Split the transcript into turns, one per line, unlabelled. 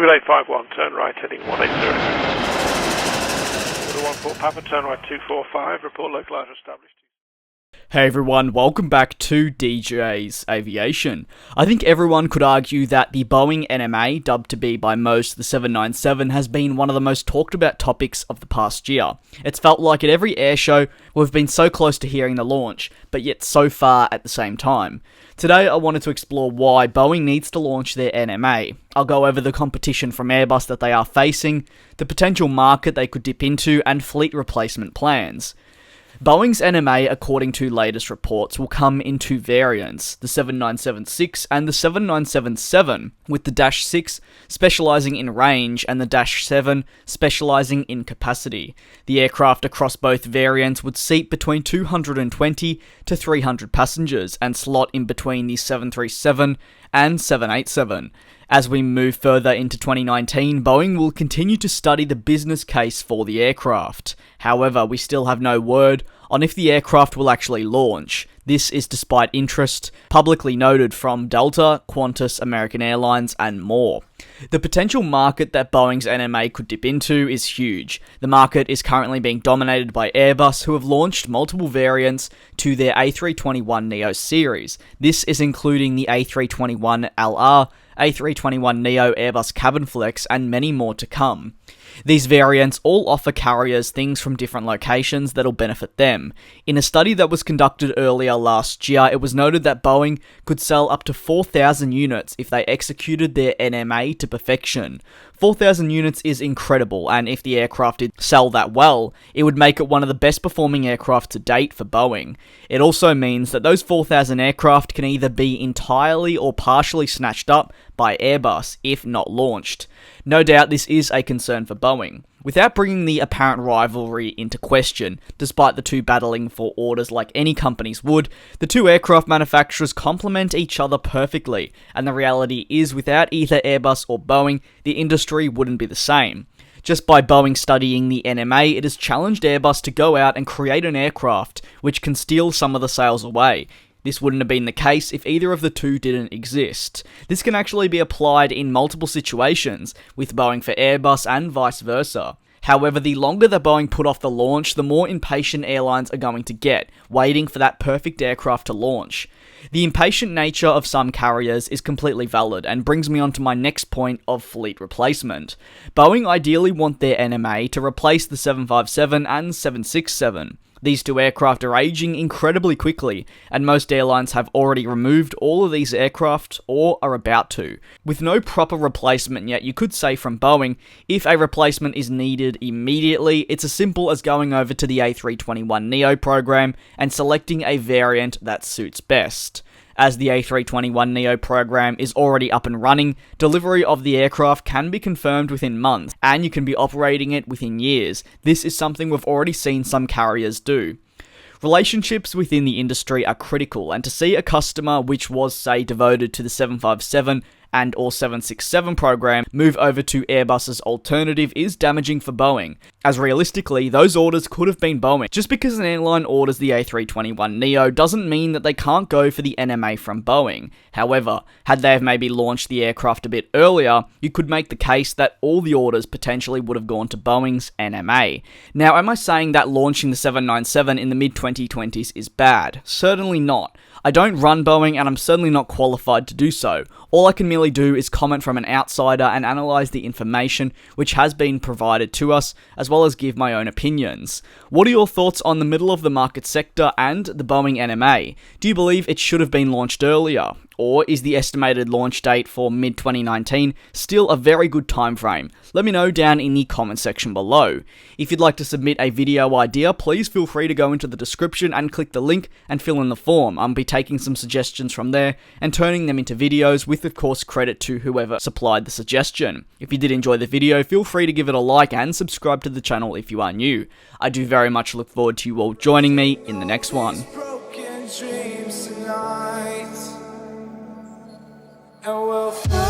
851, turn right heading 180. Order 14 Papa, turn right 245, report localizer established.
Hey everyone, welcome back to DJ's Aviation. I think everyone could argue that the Boeing NMA, dubbed to be by most the 797, has been one of the most talked about topics of the past year. It's felt like at every airshow we've been so close to hearing the launch, but yet so far at the same time. Today I wanted to explore why Boeing needs to launch their NMA. I'll go over the competition from Airbus that they are facing, the potential market they could dip into, and fleet replacement plans. Boeing's NMA, according to latest reports, will come in two variants, the 797-6 and the 797-7, with the Dash 6 specialising in range and the Dash 7 specialising in capacity. The aircraft across both variants would seat between 220 to 300 passengers and slot in between the 737 and 787. As we move further into 2019, Boeing will continue to study the business case for the aircraft. However, we still have no word on if the aircraft will actually launch. This is despite interest publicly noted from Delta, Qantas, American Airlines, and more. The potential market that Boeing's NMA could dip into is huge. The market is currently being dominated by Airbus, who have launched multiple variants to their A321neo series. This is including the A321LR, A321neo Airbus Cabin Flex, and many more to come. These variants all offer carriers things from different locations that'll benefit them. In a study that was conducted earlier last year, it was noted that Boeing could sell up to 4,000 units if they executed their NMA to perfection. 4,000 units is incredible, and if the aircraft did sell that well, it would make it one of the best performing aircraft to date for Boeing. It also means that those 4,000 aircraft can either be entirely or partially snatched up by Airbus if not launched. No doubt this is a concern for Boeing. Without bringing the apparent rivalry into question, despite the two battling for orders like any companies would, the two aircraft manufacturers complement each other perfectly, and the reality is without either Airbus or Boeing, the industry wouldn't be the same. Just by Boeing studying the NMA, it has challenged Airbus to go out and create an aircraft which can steal some of the sales away. This wouldn't have been the case if either of the two didn't exist. This can actually be applied in multiple situations, with Boeing for Airbus and vice versa. However, the longer that Boeing put off the launch, the more impatient airlines are going to get, waiting for that perfect aircraft to launch. The impatient nature of some carriers is completely valid and brings me on to my next point of fleet replacement. Boeing ideally want their NMA to replace the 757 and 767. These two aircraft are aging incredibly quickly, and most airlines have already removed all of these aircraft or are about to. With no proper replacement yet, you could say from Boeing, if a replacement is needed immediately, it's as simple as going over to the A321neo program and selecting a variant that suits best. As the A321neo program is already up and running, delivery of the aircraft can be confirmed within months, and you can be operating it within years. This is something we've already seen some carriers do. Relationships within the industry are critical, and to see a customer which was, say, devoted to the 757 and or 767 program move over to Airbus's alternative is damaging for Boeing, as realistically those orders could have been Boeing. Just because an airline orders the A321neo doesn't mean that they can't go for the NMA from Boeing. However, had they have maybe launched the aircraft a bit earlier, you could make the case that all the orders potentially would have gone to Boeing's NMA. Now, am I saying that launching the 797 in the mid-2020s is bad? Certainly not. I don't run Boeing, and I'm certainly not qualified to do so. All I can merely do is comment from an outsider and analyse the information which has been provided to us, as well as give my own opinions. What are your thoughts on the middle of the market sector and the Boeing NMA? Do you believe it should have been launched earlier? Or is the estimated launch date for mid-2019 still a very good time frame? Let me know down in the comment section below. If you'd like to submit a video idea, please feel free to go into the description and click the link and fill in the form. I'll be taking some suggestions from there and turning them into videos with, of course, credit to whoever supplied the suggestion. If you did enjoy the video, feel free to give it a like and subscribe to the channel if you are new. I do very much look forward to you all joining me in the next one.
And we'll fly.